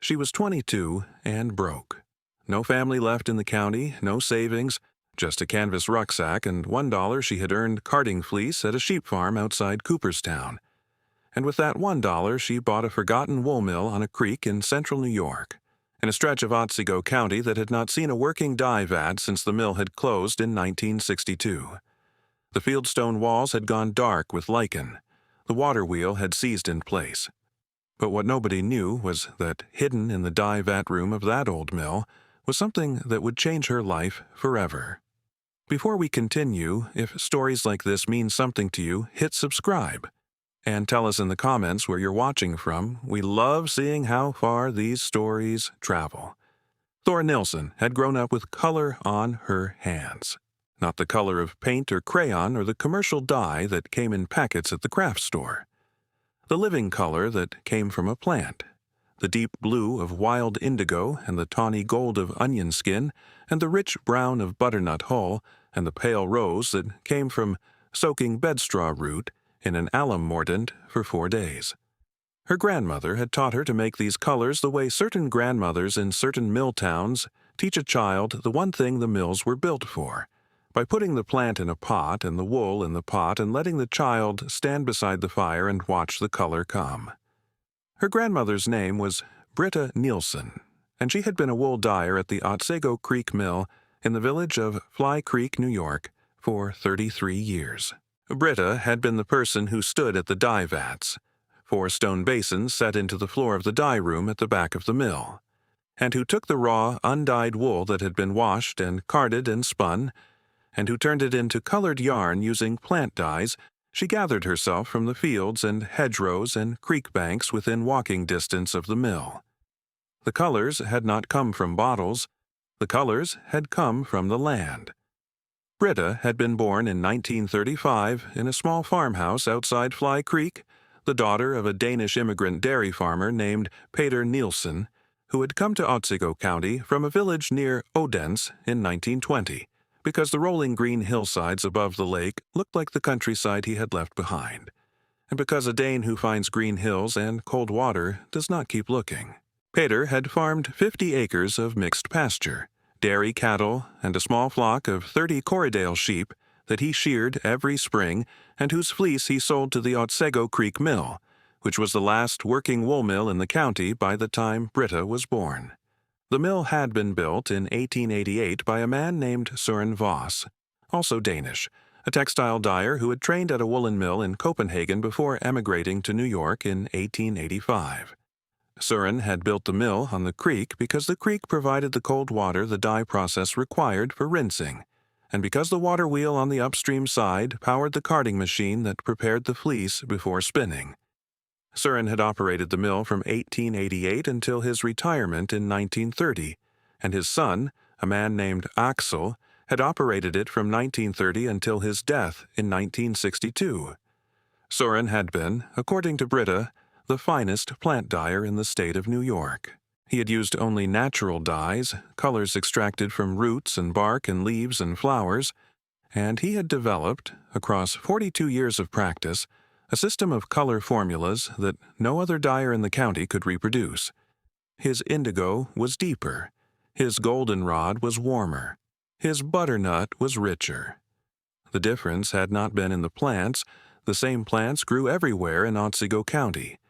She was 22 and broke. No family left in the county, no savings, just a canvas rucksack and $1 she had earned carding fleece at a sheep farm outside Cooperstown. And with that $1, she bought a forgotten wool mill on a creek in central New York, in a stretch of Otsego County that had not seen a working dye vat since the mill had closed in 1962. The fieldstone walls had gone dark with lichen. The water wheel had seized in place. But what nobody knew was that hidden in the dye vat room of that old mill was something that would change her life forever. Before we continue, if stories like this mean something to you, hit subscribe. And tell us in the comments where you're watching from. We love seeing how far these stories travel. Thora Nilsson had grown up with color on her hands. Not the color of paint or crayon or the commercial dye that came in packets at the craft store. The living color that came from a plant. The deep blue of wild indigo and the tawny gold of onion skin and the rich brown of butternut hull and the pale rose that came from soaking bedstraw root in an alum mordant for 4 days. Her grandmother had taught her to make these colors the way certain grandmothers in certain mill towns teach a child the one thing the mills were built for, by putting the plant in a pot and the wool in the pot and letting the child stand beside the fire and watch the color come. Her grandmother's name was Britta Nilsson, and she had been a wool dyer at the Otsego Creek Mill in the village of Fly Creek, New York, for 33 years. Britta had been the person who stood at the dye vats, 4 stone basins set into the floor of the dye room at the back of the mill, and who took the raw, undyed wool that had been washed and carded and spun, and who turned it into colored yarn using plant dyes she gathered herself from the fields and hedgerows and creek banks within walking distance of the mill. The colors had not come from bottles. The colors had come from the land. Britta had been born in 1935 in a small farmhouse outside Fly Creek, the daughter of a Danish immigrant dairy farmer named Peter Nielsen, who had come to Otsego County from a village near Odense in 1920, because the rolling green hillsides above the lake looked like the countryside he had left behind, and because a Dane who finds green hills and cold water does not keep looking. Peter had farmed 50 acres of mixed pasture, dairy cattle, and a small flock of 30 Corriedale sheep that he sheared every spring and whose fleece he sold to the Otsego Creek Mill, which was the last working wool mill in the county by the time Britta was born. The mill had been built in 1888 by a man named Søren Voss, also Danish, a textile dyer who had trained at a woolen mill in Copenhagen before emigrating to New York in 1885. Søren had built the mill on the creek because the creek provided the cold water the dye process required for rinsing, and because the water wheel on the upstream side powered the carding machine that prepared the fleece before spinning. Søren had operated the mill from 1888 until his retirement in 1930, and his son, a man named Axel, had operated it from 1930 until his death in 1962. Søren had been, according to Britta, the finest plant dyer in the state of New York. He had used only natural dyes, colors extracted from roots and bark and leaves and flowers, and he had developed, across 42 years of practice, a system of color formulas that no other dyer in the county could reproduce. His indigo was deeper. His goldenrod was warmer. His butternut was richer. The difference had not been in the plants. The same plants grew everywhere in Otsego County,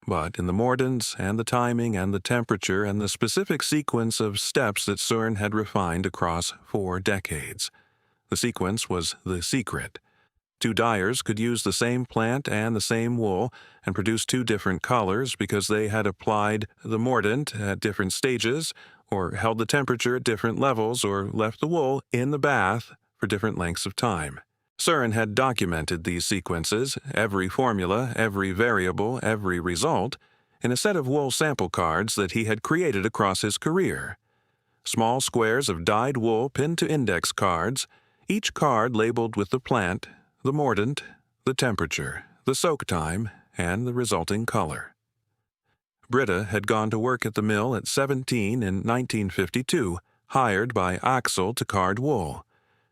but in the mordants and the timing and the temperature and the specific sequence of steps that Søren had refined across 4 decades. The sequence was the secret. 2 dyers could use the same plant and the same wool and produce 2 different colors because they had applied the mordant at different stages, or held the temperature at different levels, or left the wool in the bath for different lengths of time. Søren had documented these sequences, every formula, every variable, every result, in a set of wool sample cards that he had created across his career. Small squares of dyed wool pinned to index cards, each card labeled with the plant, the mordant, the temperature, the soak time, and the resulting color. Britta had gone to work at the mill at 17 in 1952, hired by Axel to card wool.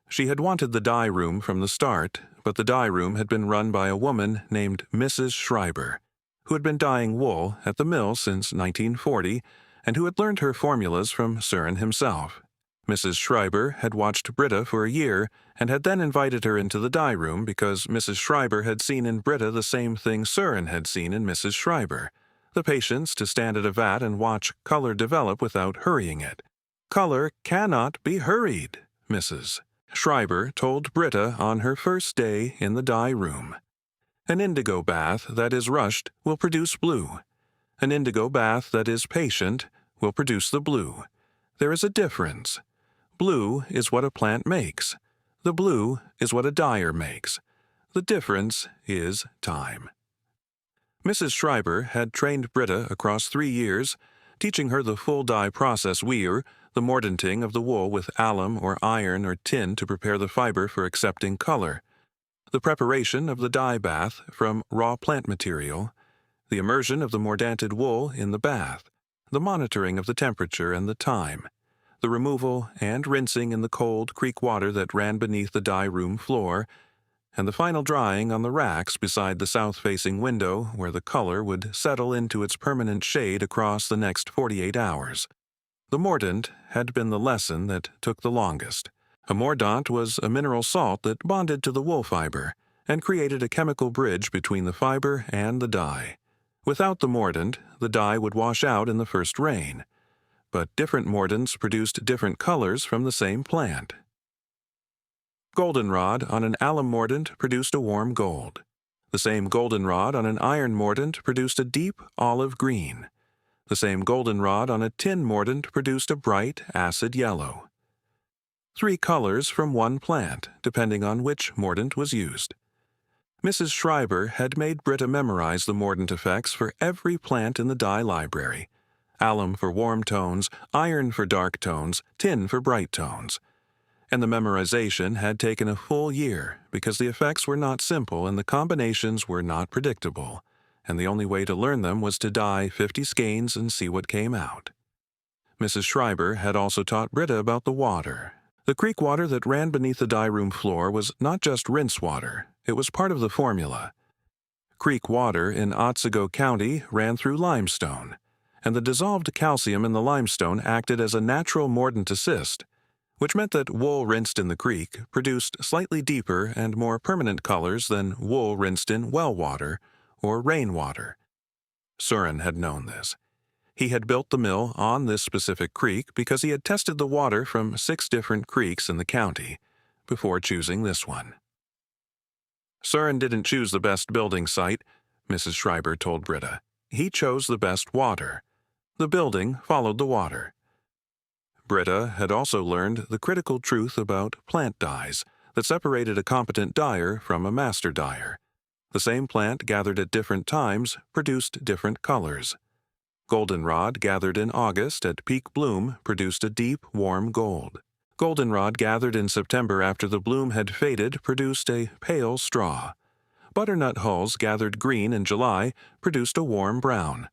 She had wanted the dye room from the start, but the dye room had been run by a woman named Mrs. Schreiber, who had been dyeing wool at the mill since 1940 and who had learned her formulas from Søren himself. Mrs. Schreiber had watched Britta for a year and had then invited her into the dye room because Mrs. Schreiber had seen in Britta the same thing Søren had seen in Mrs. Schreiber, the patience to stand at a vat and watch color develop without hurrying it. "Color cannot be hurried," Mrs. Schreiber told Britta on her first day in the dye room. "An indigo bath that is rushed will produce blue. An indigo bath that is patient will produce the blue. There is a difference. Blue is what a plant makes. The blue is what a dyer makes. The difference is time." Mrs. Schreiber had trained Britta across 3 years, teaching her the full dye process weir, the mordanting of the wool with alum or iron or tin to prepare the fiber for accepting color, the preparation of the dye bath from raw plant material, the immersion of the mordanted wool in the bath, the monitoring of the temperature and the time, the removal and rinsing in the cold creek water that ran beneath the dye room floor, and the final drying on the racks beside the south-facing window where the color would settle into its permanent shade across the next 48 hours. The mordant had been the lesson that took the longest. A mordant was a mineral salt that bonded to the wool fiber and created a chemical bridge between the fiber and the dye. Without the mordant, the dye would wash out in the first rain. But different mordants produced different colors from the same plant. Goldenrod on an alum mordant produced a warm gold. The same goldenrod on an iron mordant produced a deep olive green. The same goldenrod on a tin mordant produced a bright acid yellow. 3 colors from one plant, depending on which mordant was used. Mrs. Schreiber had made Britta memorize the mordant effects for every plant in the dye library. Alum for warm tones, iron for dark tones, tin for bright tones. And the memorization had taken a full year because the effects were not simple and the combinations were not predictable, and the only way to learn them was to dye 50 skeins and see what came out. Mrs. Schreiber had also taught Britta about the water. The creek water that ran beneath the dye room floor was not just rinse water, it was part of the formula. Creek water in Otsego County ran through limestone, and the dissolved calcium in the limestone acted as a natural mordant assist, which meant that wool rinsed in the creek produced slightly deeper and more permanent colors than wool rinsed in well water or rainwater. Søren had known this. He had built the mill on this specific creek because he had tested the water from 6 different creeks in the county before choosing this one. Søren didn't choose the best building site, Mrs. Schreiber told Britta. He chose the best water. The building followed the water. Britta had also learned the critical truth about plant dyes that separated a competent dyer from a master dyer. The same plant gathered at different times produced different colors. Goldenrod gathered in August at peak bloom produced a deep, warm gold. Goldenrod gathered in September after the bloom had faded produced a pale straw. Butternut hulls gathered green in July produced a warm brown.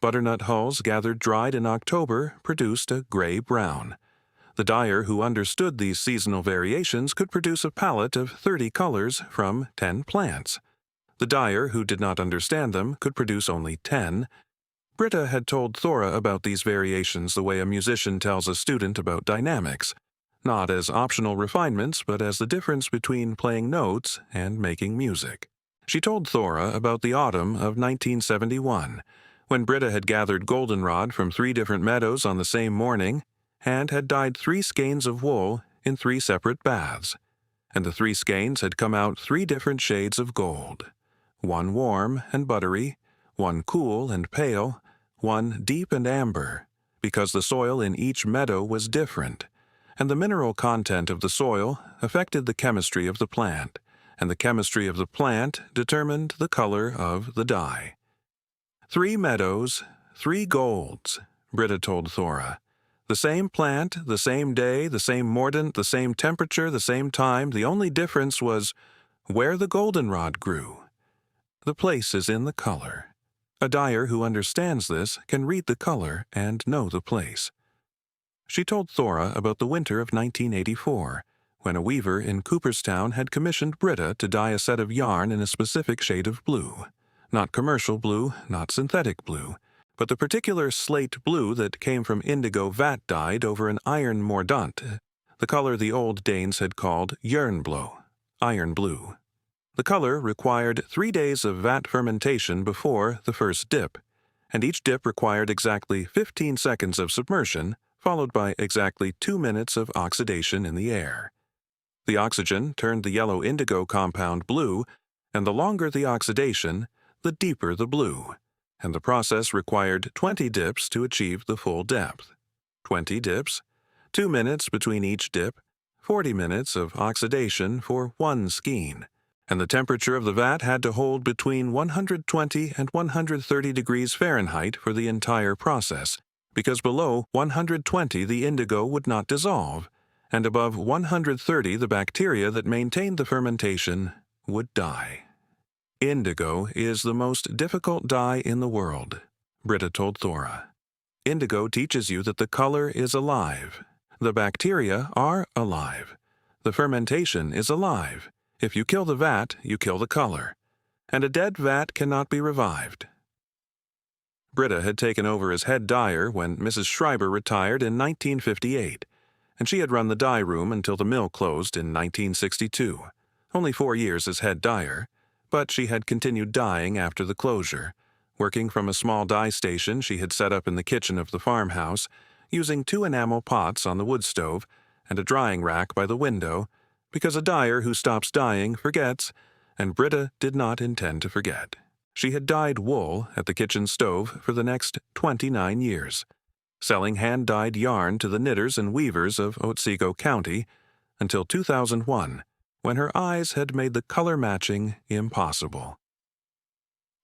Butternut hulls gathered dried in October produced a gray-brown. The dyer who understood these seasonal variations could produce a palette of 30 colors from 10 plants. The dyer who did not understand them could produce only 10. Britta had told Thora about these variations the way a musician tells a student about dynamics, not as optional refinements but as the difference between playing notes and making music. She told Thora about the autumn of 1971, when Britta had gathered goldenrod from 3 different meadows on the same morning and had dyed 3 skeins of wool in 3 separate baths, and the 3 skeins had come out 3 different shades of gold, 1 warm and buttery, 1 cool and pale, 1 deep and amber, because the soil in each meadow was different, and the mineral content of the soil affected the chemistry of the plant, and the chemistry of the plant determined the color of the dye. 3 meadows, 3 golds, Britta told Thora. The same plant, the same day, the same mordant, the same temperature, the same time. The only difference was where the goldenrod grew. The place is in the color. A dyer who understands this can read the color and know the place. She told Thora about the winter of 1984, when a weaver in Cooperstown had commissioned Britta to dye a set of yarn in a specific shade of blue. Not commercial blue, not synthetic blue, but the particular slate blue that came from indigo vat dyed over an iron mordant, the color the old Danes had called jernblå, iron blue. The color required 3 days of vat fermentation before the first dip, and each dip required exactly 15 seconds of submersion, followed by exactly 2 minutes of oxidation in the air. The oxygen turned the yellow indigo compound blue, and the longer the oxidation, the deeper the blue, and the process required 20 dips to achieve the full depth. 20 dips, 2 minutes between each dip, 40 minutes of oxidation for 1 skein, and the temperature of the vat had to hold between 120 and 130 degrees Fahrenheit for the entire process, because below 120 the indigo would not dissolve, and above 130 the bacteria that maintained the fermentation would die. Indigo is the most difficult dye in the world, Britta told Thora. Indigo teaches you that the color is alive. The bacteria are alive. The fermentation is alive. If you kill the vat, you kill the color. And a dead vat cannot be revived. Britta had taken over as head dyer when Mrs. Schreiber retired in 1958, and she had run the dye room until the mill closed in 1962. Only 4 years as head dyer, but she had continued dyeing after the closure, working from a small dye station she had set up in the kitchen of the farmhouse, using 2 enamel pots on the wood stove and a drying rack by the window, because a dyer who stops dyeing forgets, and Britta did not intend to forget. She had dyed wool at the kitchen stove for the next 29 years, selling hand-dyed yarn to the knitters and weavers of Otsego County until 2001, when her eyes had made the color matching impossible.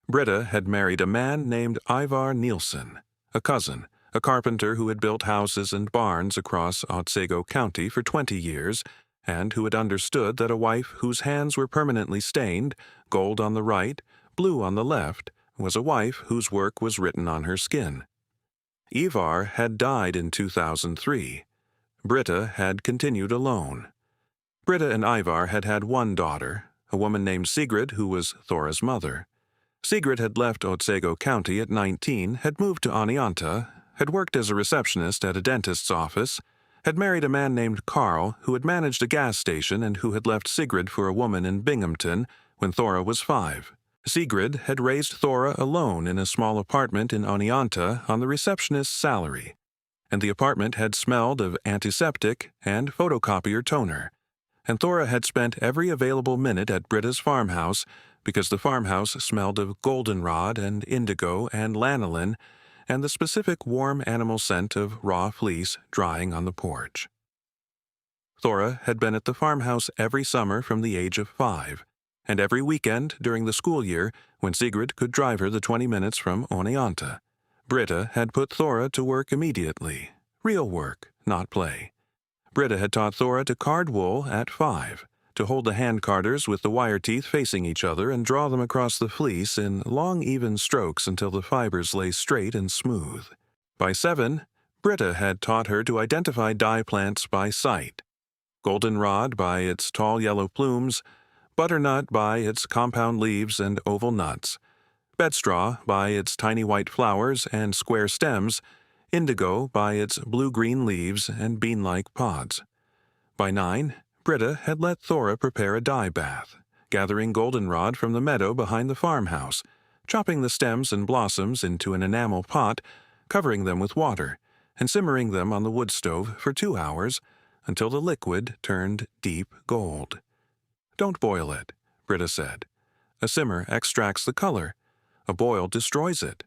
Britta had married a man named Ivar Nielsen, a cousin, a carpenter who had built houses and barns across Otsego County for 20 years, and who had understood that a wife whose hands were permanently stained, gold on the right, blue on the left, was a wife whose work was written on her skin. Ivar had died in 2003. Britta had continued alone. Britta and Ivar had had 1 daughter, a woman named Sigrid who was Thora's mother. Sigrid had left Otsego County at 19, had moved to Oneonta, had worked as a receptionist at a dentist's office, had married a man named Carl who had managed a gas station and who had left Sigrid for a woman in Binghamton when Thora was 5. Sigrid had raised Thora alone in a small apartment in Oneonta on the receptionist's salary, and the apartment had smelled of antiseptic and photocopier toner, and Thora had spent every available minute at Britta's farmhouse because the farmhouse smelled of goldenrod and indigo and lanolin and the specific warm animal scent of raw fleece drying on the porch. Thora had been at the farmhouse every summer from the age of 5, and every weekend during the school year when Sigrid could drive her the 20 minutes from Oneonta. Britta had put Thora to work immediately. Real work, not play. Britta had taught Thora to card wool at 5, to hold the hand carders with the wire teeth facing each other and draw them across the fleece in long even strokes until the fibers lay straight and smooth. By 7, Britta had taught her to identify dye plants by sight. Goldenrod by its tall yellow plumes, butternut by its compound leaves and oval nuts, bedstraw by its tiny white flowers and square stems, indigo by its blue-green leaves and bean-like pods. By 9, Britta had let Thora prepare a dye bath, gathering goldenrod from the meadow behind the farmhouse, chopping the stems and blossoms into an enamel pot, covering them with water, and simmering them on the wood stove for 2 hours until the liquid turned deep gold. "Don't boil it," Britta said. "A simmer extracts the color. A boil destroys it.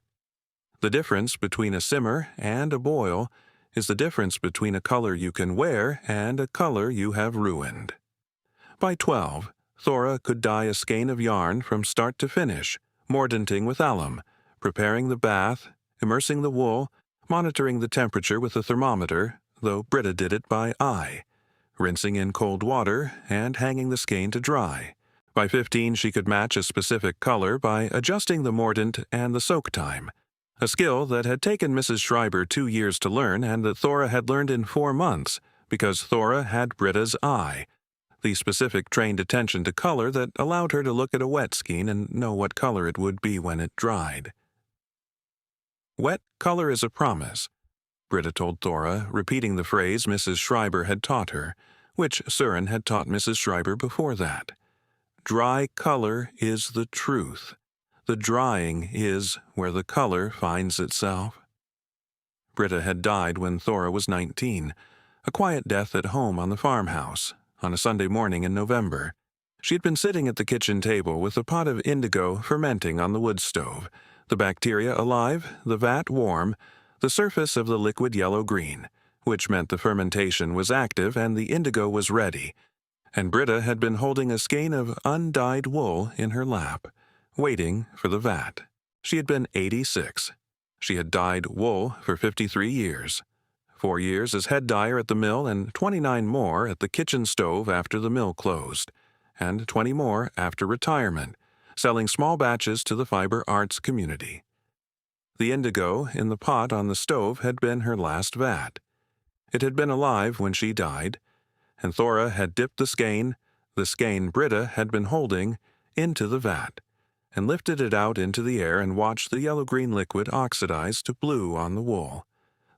The difference between a simmer and a boil is the difference between a color you can wear and a color you have ruined." By 12, Thora could dye a skein of yarn from start to finish, mordanting with alum, preparing the bath, immersing the wool, monitoring the temperature with a thermometer, though Britta did it by eye, rinsing in cold water, and hanging the skein to dry. By 15, she could match a specific color by adjusting the mordant and the soak time, a skill that had taken Mrs. Schreiber 2 years to learn and that Thora had learned in 4 months, because Thora had Britta's eye. the specific trained attention to color that allowed her to look at a wet skein and know what color it would be when it dried. "Wet color is a promise," Britta told Thora, repeating the phrase Mrs. Schreiber had taught her, which Søren had taught Mrs. Schreiber before that. "Dry color is the truth. The drying is where the color finds itself." Britta had died when Thora was 19, a quiet death at home on the farmhouse, on a Sunday morning in November. She had been sitting at the kitchen table with a pot of indigo fermenting on the wood stove, the bacteria alive, the vat warm, the surface of the liquid yellow-green, which meant the fermentation was active and the indigo was ready, and Britta had been holding a skein of undyed wool in her lap, waiting for the vat. She had been 86. She had dyed wool for 53 years. 4 years as head dyer at the mill and 29 more at the kitchen stove after the mill closed, and 20 more after retirement, selling small batches to the fiber arts community. The indigo in the pot on the stove had been her last vat. It had been alive when she died, and Thora had dipped the skein Britta had been holding, into the vat, and lifted it out into the air and watched the yellow-green liquid oxidize to blue on the wool,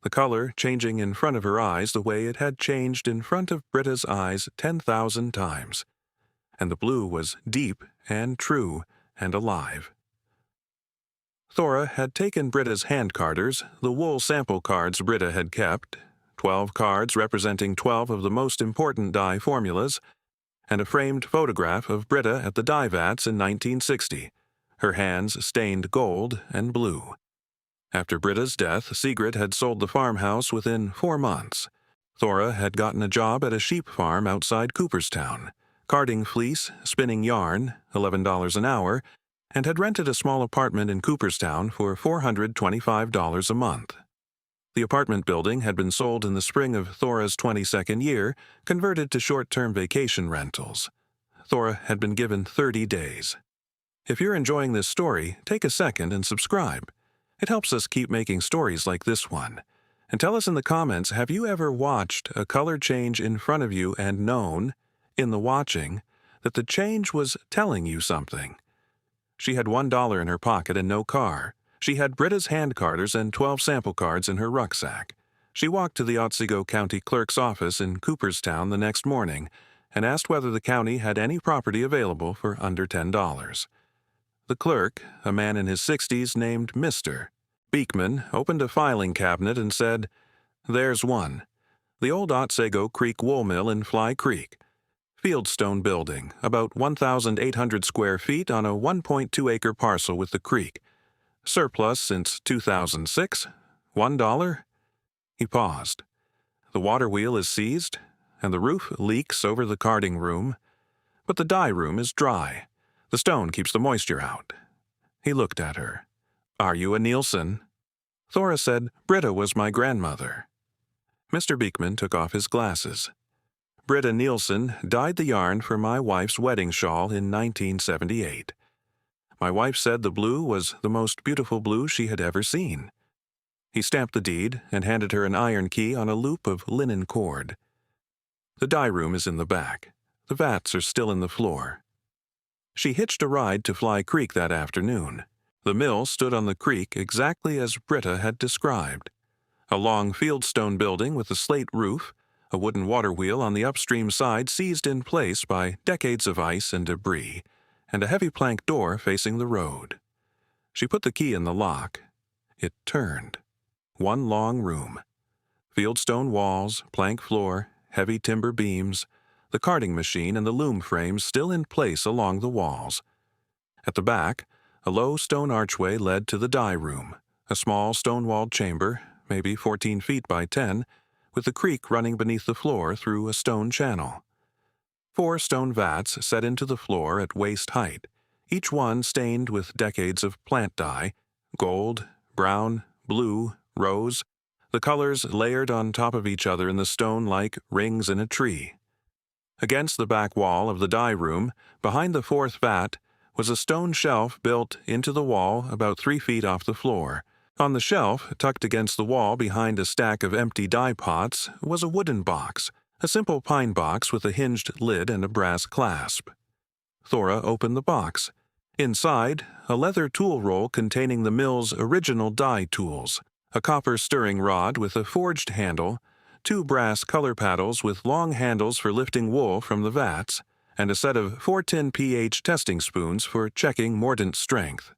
the color changing in front of her eyes the way it had changed in front of Britta's eyes 10,000 times. And the blue was deep and true and alive. Thora had taken Britta's hand carders, the wool sample cards Britta had kept, 12 cards representing 12 of the most important dye formulas, and a framed photograph of Britta at the dye vats in 1960, her hands stained gold and blue. After Britta's death, Sigrid had sold the farmhouse within 4 months. Thora had gotten a job at a sheep farm outside Cooperstown, carding fleece, spinning yarn, $11 an hour, and had rented a small apartment in Cooperstown for $425 a month. The apartment building had been sold in the spring of Thora's 22nd year, converted to short-term vacation rentals. Thora had been given 30 days. If you're enjoying this story, take a second and subscribe. It helps us keep making stories like this one. And tell us in the comments, have you ever watched a color change in front of you and known, in the watching, that the change was telling you something? She had $1 in her pocket and no car. She had Britta's hand carders and 12 sample cards in her rucksack. She walked to the Otsego County Clerk's office in Cooperstown the next morning and asked whether the county had any property available for under $10. The clerk, a man in his 60s named Mr. Beekman, opened a filing cabinet and said, "There's one. The old Otsego Creek wool mill in Fly Creek. Fieldstone building, about 1,800 square feet on a 1.2-acre parcel with the creek. Surplus since 2006. $1? He paused. "The water wheel is seized, and the roof leaks over the carding room, but the dye room is dry. The stone keeps the moisture out." He looked at her. "Are you a Nielsen?" Thora said, "Britta was my grandmother." Mr. Beekman took off his glasses. "Britta Nielsen dyed the yarn for my wife's wedding shawl in 1978. My wife said the blue was the most beautiful blue she had ever seen." He stamped the deed and handed her an iron key on a loop of linen cord. "The dye room is in the back. The vats are still in the floor." She hitched a ride to Fly Creek that afternoon. The mill stood on the creek exactly as Britta had described. A long fieldstone building with a slate roof, a wooden water wheel on the upstream side seized in place by decades of ice and debris, and a heavy plank door facing the road. She put the key in the lock. It turned. One long room. Fieldstone walls, plank floor, heavy timber beams, the carding machine and the loom frames still in place along the walls. At the back, a low stone archway led to the dye room, a small stone-walled chamber, maybe 14 feet by 10, with the creek running beneath the floor through a stone channel. 4 stone vats set into the floor at waist height, each one stained with decades of plant dye, gold, brown, blue, rose, the colors layered on top of each other in the stone like rings in a tree. Against the back wall of the dye room, behind the 4th vat, was a stone shelf built into the wall about 3 feet off the floor. On the shelf, tucked against the wall behind a stack of empty dye pots, was a wooden box, a simple pine box with a hinged lid and a brass clasp. Thora opened the box. Inside, a leather tool roll containing the mill's original dye tools, a copper stirring rod with a forged handle, 2 brass color paddles with long handles for lifting wool from the vats, and a set of 410 pH testing spoons for checking mordant strength.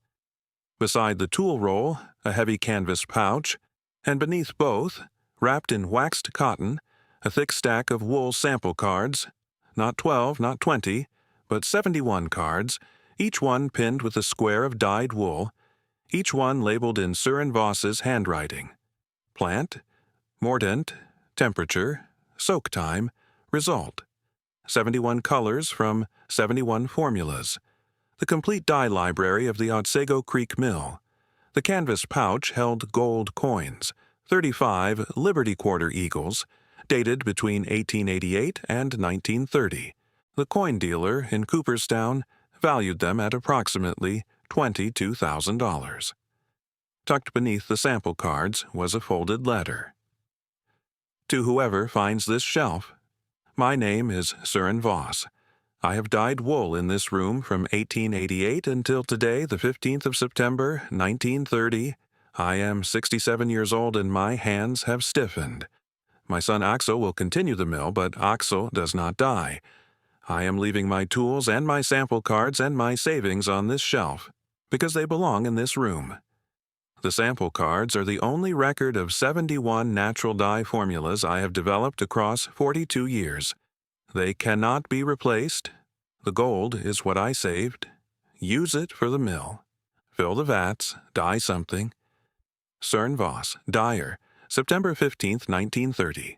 Beside the tool roll, a heavy canvas pouch, and beneath both, wrapped in waxed cotton, a thick stack of wool sample cards, not 12, not 20, but 71 cards, each one pinned with a square of dyed wool, each one labeled in Søren Voss's handwriting. Plant, mordant, temperature, soak time, result. 71 colors from 71 formulas. The complete dye library of the Otsego Creek Mill. The canvas pouch held gold coins, 35 Liberty Quarter Eagles, dated between 1888 and 1930. The coin dealer in Cooperstown valued them at approximately $22,000. Tucked beneath the sample cards was a folded letter. To whoever finds this shelf, my name is Søren Voss. I have dyed wool in this room from 1888 until today, the 15th of September, 1930. I am 67 years old and my hands have stiffened. My son Axel will continue the mill, but Axel does not dye. I am leaving my tools and my sample cards and my savings on this shelf, because they belong in this room. The sample cards are the only record of 71 natural dye formulas I have developed across 42 years. They cannot be replaced. The gold is what I saved. Use it for the mill. Fill the vats, dye something. Søren Voss, dyer, September 15, 1930.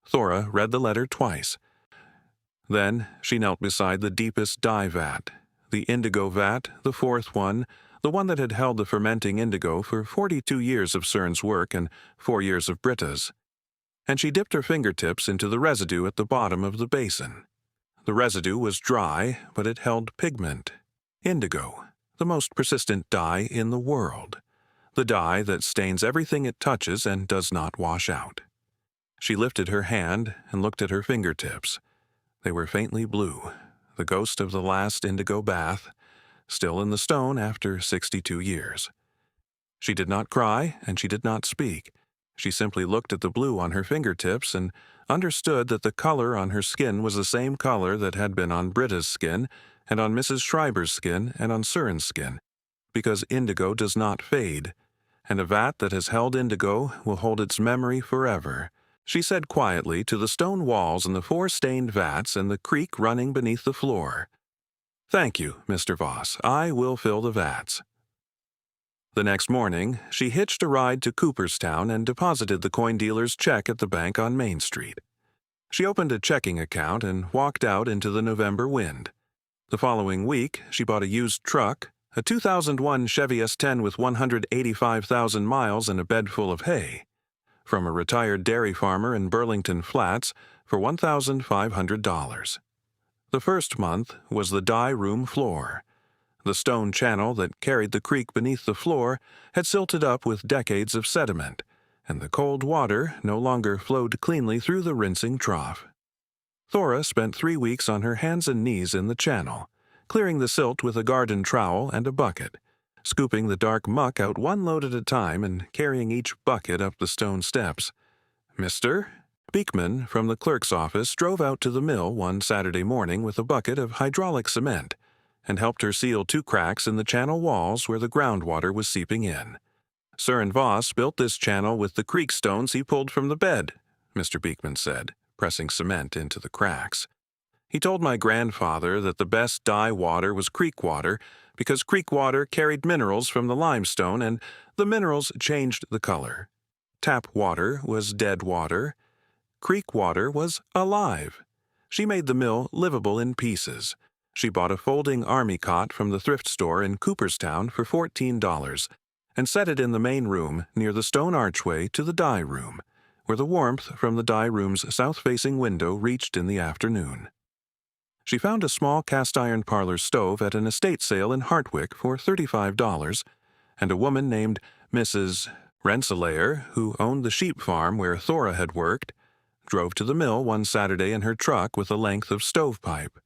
Thora read the letter twice. Then she knelt beside the deepest dye vat, the indigo vat, the fourth one, the one that had held the fermenting indigo for 42 years of Søren's work and 4 years of Britta's. And she dipped her fingertips into the residue at the bottom of the basin. The residue was dry, but it held pigment. Indigo, the most persistent dye in the world. The dye that stains everything it touches and does not wash out. She lifted her hand and looked at her fingertips. They were faintly blue, the ghost of the last indigo bath, still in the stone after 62 years. She did not cry, and she did not speak. She simply looked at the blue on her fingertips and understood that the color on her skin was the same color that had been on Britta's skin and on Mrs. Schreiber's skin and on Søren's skin, because indigo does not fade, and a vat that has held indigo will hold its memory forever. She said quietly to the stone walls and the 4 stained vats and the creek running beneath the floor, "Thank you, Mr. Voss. I will fill the vats." The next morning, she hitched a ride to Cooperstown and deposited the coin dealer's check at the bank on Main Street. She opened a checking account and walked out into the November wind. The following week, she bought a used truck, a 2001 Chevy S10 with 185,000 miles and a bed full of hay, from a retired dairy farmer in Burlington Flats for $1,500. The first month was the dye room floor. The stone channel that carried the creek beneath the floor had silted up with decades of sediment, and the cold water no longer flowed cleanly through the rinsing trough. Thora spent 3 weeks on her hands and knees in the channel, clearing the silt with a garden trowel and a bucket, scooping the dark muck out one load at a time and carrying each bucket up the stone steps. Mr. Beekman from the clerk's office drove out to the mill one Saturday morning with a bucket of hydraulic cement and helped her seal 2 cracks in the channel walls where the groundwater was seeping in. "Søren Voss built this channel with the creek stones he pulled from the bed," Mr. Beekman said, pressing cement into the cracks. "He told my grandfather that the best dye water was creek water because creek water carried minerals from the limestone and the minerals changed the color. Tap water was dead water. Creek water was alive. She made the mill livable in pieces. She bought a folding army cot from the thrift store in Cooperstown for $14 and set it in the main room near the stone archway to the dye room, where the warmth from the dye room's south-facing window reached in the afternoon. She found a small cast-iron parlor stove at an estate sale in Hartwick for $35, and a woman named Mrs. Rensselaer, who owned the sheep farm where Thora had worked, drove to the mill one Saturday in her truck with a length of stovepipe.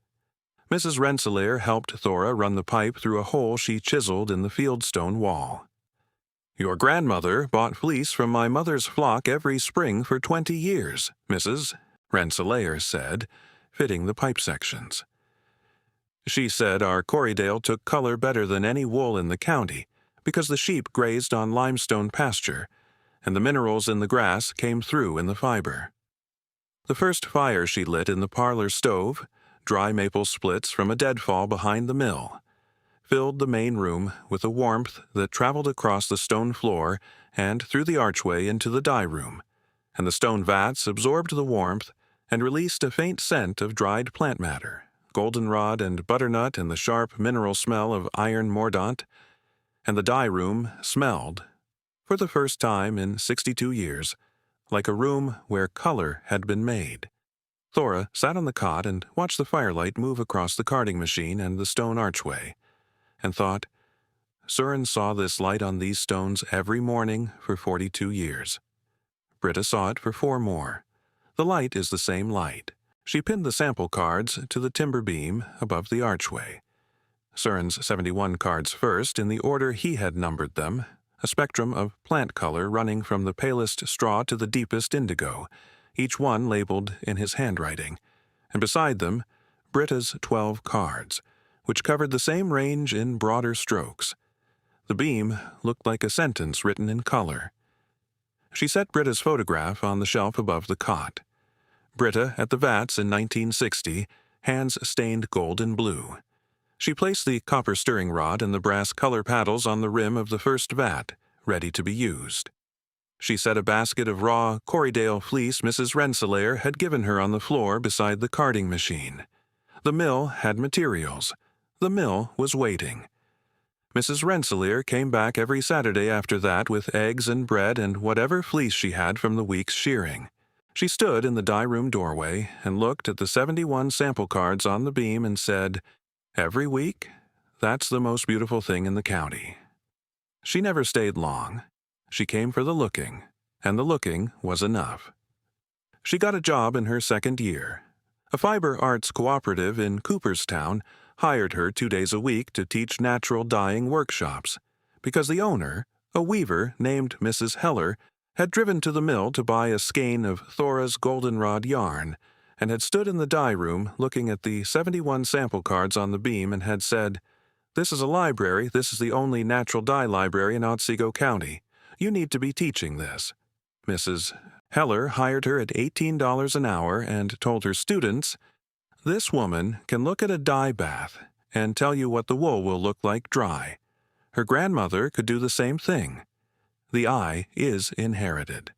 Mrs. Rensselaer helped Thora run the pipe through a hole she chiseled in the fieldstone wall. "Your grandmother bought fleece from my mother's flock every spring for 20 years, Mrs. Rensselaer said, fitting the pipe sections. She said our Corriedale took color better than any wool in the county because the sheep grazed on limestone pasture, and the minerals in the grass came through in the fiber. The first fire she lit in the parlor stove, dry maple splits from a deadfall behind the mill, filled the main room with a warmth that traveled across the stone floor and through the archway into the dye room, and the stone vats absorbed the warmth and released a faint scent of dried plant matter, goldenrod and butternut and the sharp mineral smell of iron mordaunt, and the dye room smelled, for the first time in 62 years, like a room where color had been made. Thora sat on the cot and watched the firelight move across the carding machine and the stone archway, and thought, Søren saw this light on these stones every morning for 42 years. Britta saw it for 4 more. The light is the same light. She pinned the sample cards to the timber beam above the archway. Søren's 71 cards first in the order he had numbered them, a spectrum of plant color running from the palest straw to the deepest indigo, each one labeled in his handwriting, and beside them, Britta's 12 cards, which covered the same range in broader strokes. The beam looked like a sentence written in color. She set Britta's photograph on the shelf above the cot. Britta at the vats in 1960, hands stained gold and blue. She placed the copper stirring rod and the brass color paddles on the rim of the first vat, ready to be used. She set a basket of raw Corriedale fleece Mrs. Rensselaer had given her on the floor beside the carding machine. The mill had materials. The mill was waiting. Mrs. Rensselaer came back every Saturday after that with eggs and bread and whatever fleece she had from the week's shearing. She stood in the dye room doorway and looked at the 71 sample cards on the beam and said, "Every week? That's the most beautiful thing in the county." She never stayed long. She came for the looking, and the looking was enough. She got a job in her second year. A fiber arts cooperative in Cooperstown hired her 2 days a week to teach natural dyeing workshops, because the owner, a weaver named Mrs. Heller, had driven to the mill to buy a skein of Thora's goldenrod yarn, and had stood in the dye room looking at the 71 sample cards on the beam and had said, "This is a library. This is the only natural dye library in Otsego County. You need to be teaching this." Mrs. Heller hired her at $18 an hour and told her students, "This woman can look at a dye bath and tell you what the wool will look like dry. Her grandmother could do the same thing. The eye is inherited."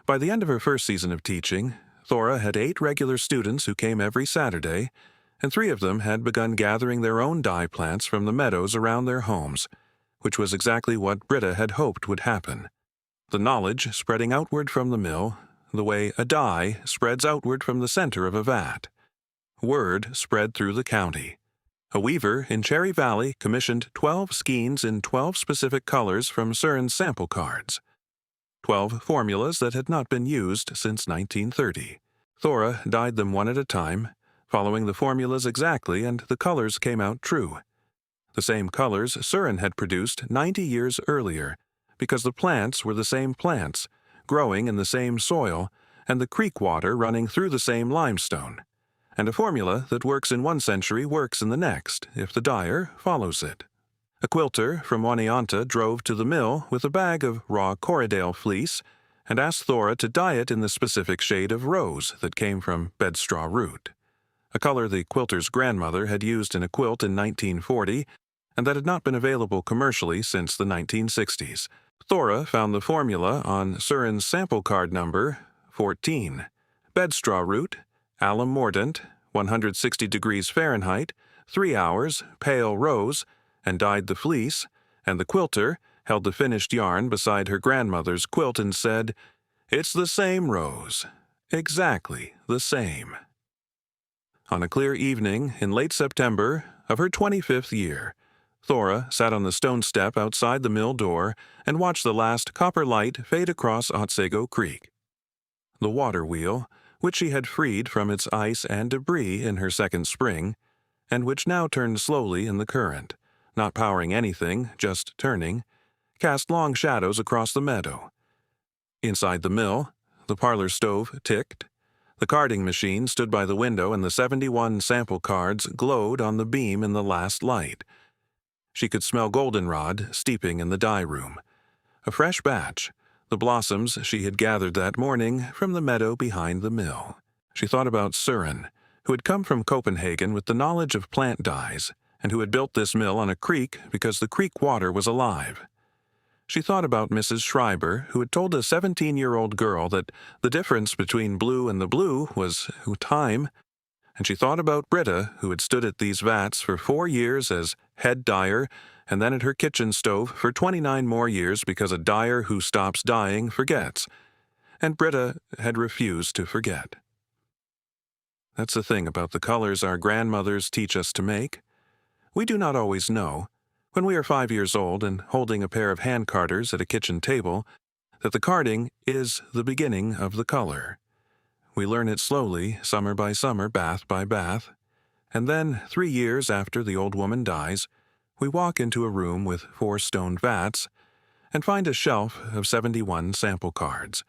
By the end of her first season of teaching, Thora had 8 regular students who came every Saturday, and 3 of them had begun gathering their own dye plants from the meadows around their homes, which was exactly what Britta had hoped would happen. The knowledge spreading outward from the mill, the way a dye spreads outward from the center of a vat. Word spread through the county. A weaver in Cherry Valley commissioned 12 skeins in 12 specific colors from Søren's sample cards. 12 formulas that had not been used since 1930. Thora dyed them one at a time, following the formulas exactly, and the colors came out true. The same colors Søren had produced 90 years earlier, because the plants were the same plants, growing in the same soil, and the creek water running through the same limestone. And a formula that works in one century works in the next, if the dyer follows it. A quilter from Oneonta drove to the mill with a bag of raw Corriedale fleece and asked Thora to dye it in the specific shade of rose that came from bedstraw root, a color the quilter's grandmother had used in a quilt in 1940 and that had not been available commercially since the 1960s. Thora found the formula on Søren's sample card number 14. Bedstraw root, alum mordant, 160 degrees Fahrenheit, 3 hours, pale rose, and dyed the fleece, and the quilter held the finished yarn beside her grandmother's quilt and said, "It's the same rose. Exactly the same." On a clear evening in late September of her 25th year, Thora sat on the stone step outside the mill door and watched the last copper light fade across Otsego Creek. The water wheel, which she had freed from its ice and debris in her second spring, and which now turned slowly in the current, not powering anything, just turning, cast long shadows across the meadow. Inside the mill, the parlor stove ticked. The carding machine stood by the window, and the 71 sample cards glowed on the beam in the last light. She could smell goldenrod steeping in the dye room. A fresh batch, the blossoms she had gathered that morning from the meadow behind the mill. She thought about Søren, who had come from Copenhagen with the knowledge of plant dyes, and who had built this mill on a creek because the creek water was alive. She thought about Mrs. Schreiber, who had told a 17-year-old girl that the difference between blue and the blue was time, and she thought about Britta, who had stood at these vats for 4 years as head dyer, and then at her kitchen stove for 29 more years because a dyer who stops dyeing forgets, and Britta had refused to forget. That's the thing about the colors our grandmothers teach us to make. We do not always know, when we are 5 years old and holding a pair of hand carders at a kitchen table, that the carding is the beginning of the color. We learn it slowly, summer by summer, bath by bath, and then 3 years after the old woman dies, we walk into a room with 4 stone vats and find a shelf of 71 sample cards,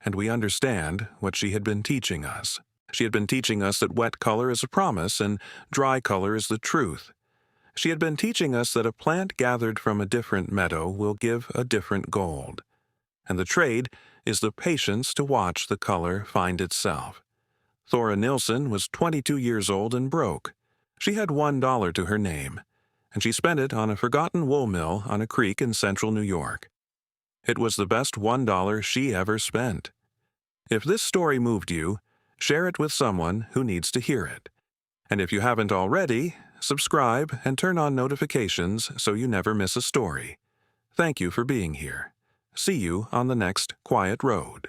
and we understand what she had been teaching us. She had been teaching us that wet color is a promise and dry color is the truth. She had been teaching us that a plant gathered from a different meadow will give a different gold, and the trade is the patience to watch the color find itself. Thora Nilsson was 22 years old and broke. She had $1 to her name, and she spent it on a forgotten wool mill on a creek in central New York. It was the best $1 she ever spent. If this story moved you, share it with someone who needs to hear it. And if you haven't already, subscribe and turn on notifications so you never miss a story. Thank you for being here. See you on the next Quiet Road.